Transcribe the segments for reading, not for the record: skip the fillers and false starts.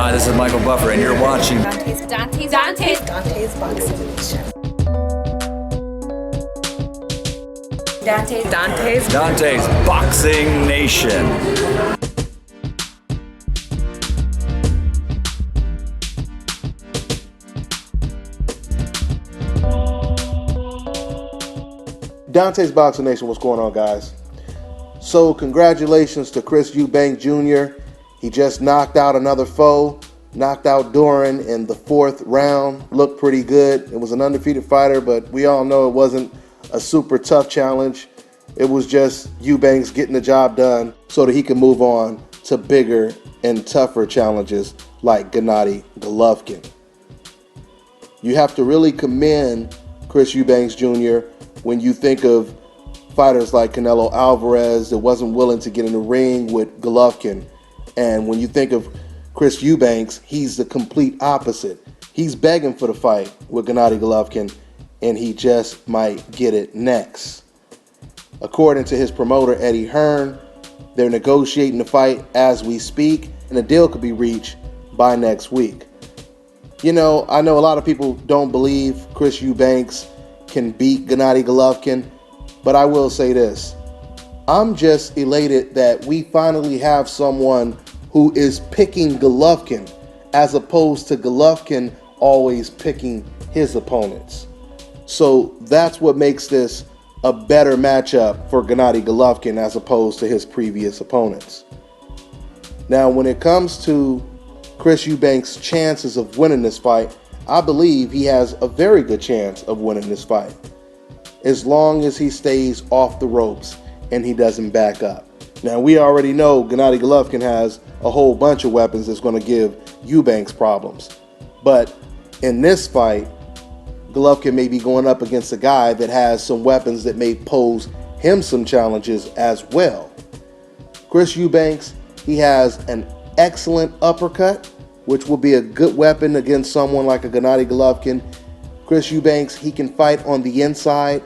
Hi, this is Michael Buffer, and you're watching Dante's Boxing Nation. Dante's Boxing Nation. Dante's Boxing Nation, what's going on, guys? So congratulations to Chris Eubank Jr. He just knocked out another foe, knocked out Doran in the 4th round. Looked pretty good. It was an undefeated fighter, but we all know it wasn't a super tough challenge. It was just Eubanks getting the job done so that he can move on to bigger and tougher challenges like Gennady Golovkin. You have to really commend Chris Eubanks Jr. when you think of fighters like Canelo Alvarez that wasn't willing to get in the ring with Golovkin. And when you think of Chris Eubanks, he's the complete opposite. He's begging for the fight with Gennady Golovkin, and he just might get it next. According to his promoter, Eddie Hearn, they're negotiating the fight as we speak, and a deal could be reached by next week. You know, I know a lot of people don't believe Chris Eubanks can beat Gennady Golovkin, but I will say this. I'm just elated that we finally have someone who is picking Golovkin as opposed to Golovkin always picking his opponents. So that's what makes this a better matchup for Gennady Golovkin as opposed to his previous opponents. Now, when it comes to Chris Eubanks' chances of winning this fight, I believe he has a very good chance of winning this fight, as long as he stays off the ropes and he doesn't back up. Now, we already know Gennady Golovkin has a whole bunch of weapons that's going to give Eubanks problems. But in this fight, Golovkin may be going up against a guy that has some weapons that may pose him some challenges as well. Chris Eubanks, he has an excellent uppercut, which will be a good weapon against someone like a Gennady Golovkin. Chris Eubanks, he can fight on the inside.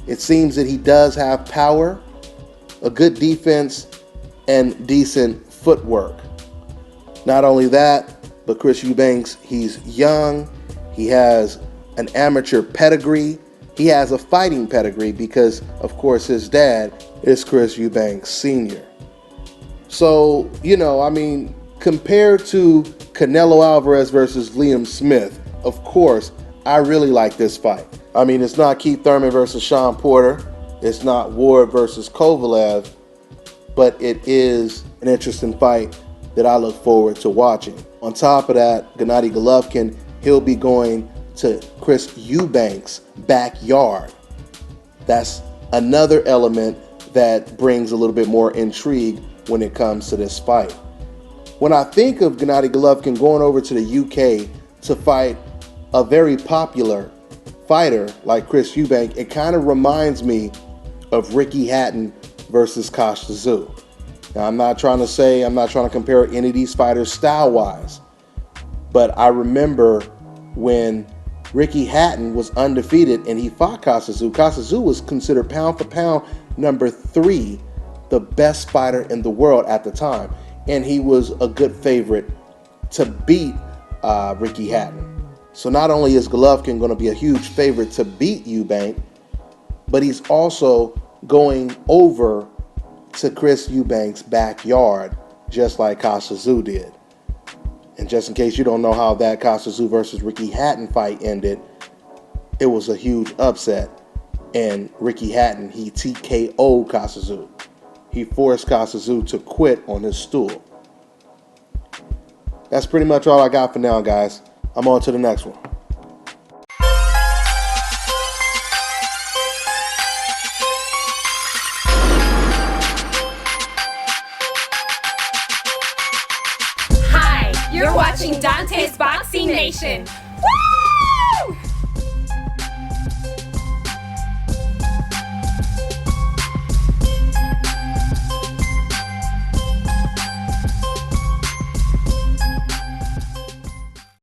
It seems that he does have power, a good defense, and decent footwork. Not only that, but Chris Eubanks, he's young. He has an amateur pedigree. He has a fighting pedigree because, of course, his dad is Chris Eubanks Sr. So, you know, I mean, compared to Canelo Alvarez versus Liam Smith, of course, I really like this fight. I mean, it's not Keith Thurman versus Sean Porter. It's not Ward versus Kovalev, but it is an interesting fight that I look forward to watching. On top of that, Gennady Golovkin, he'll be going to Chris Eubanks' backyard. That's another element that brings a little bit more intrigue when it comes to this fight. When I think of Gennady Golovkin going over to the UK to fight a very popular fighter like Chris Eubank, it kind of reminds me of Ricky Hatton versus Kostya Tszyu. Now, I'm not trying to compare any of these fighters style-wise, but I remember when Ricky Hatton was undefeated and he fought Kostya Tszyu. Kostya Tszyu was considered pound for pound number 3, the best fighter in the world at the time, and he was a good favorite to beat Ricky Hatton. So not only is Golovkin going to be a huge favorite to beat Eubank, but he's also going over to Chris Eubanks' backyard, just like Kostya Tszyu did. And just in case you don't know how that Kostya Tszyu versus Ricky Hatton fight ended, it was a huge upset. And Ricky Hatton, he TKO'd Kostya Tszyu. He forced Kostya Tszyu to quit on his stool. That's pretty much all I got for now, guys. I'm on to the next one. Hi, you're watching Dante's Boxing Nation.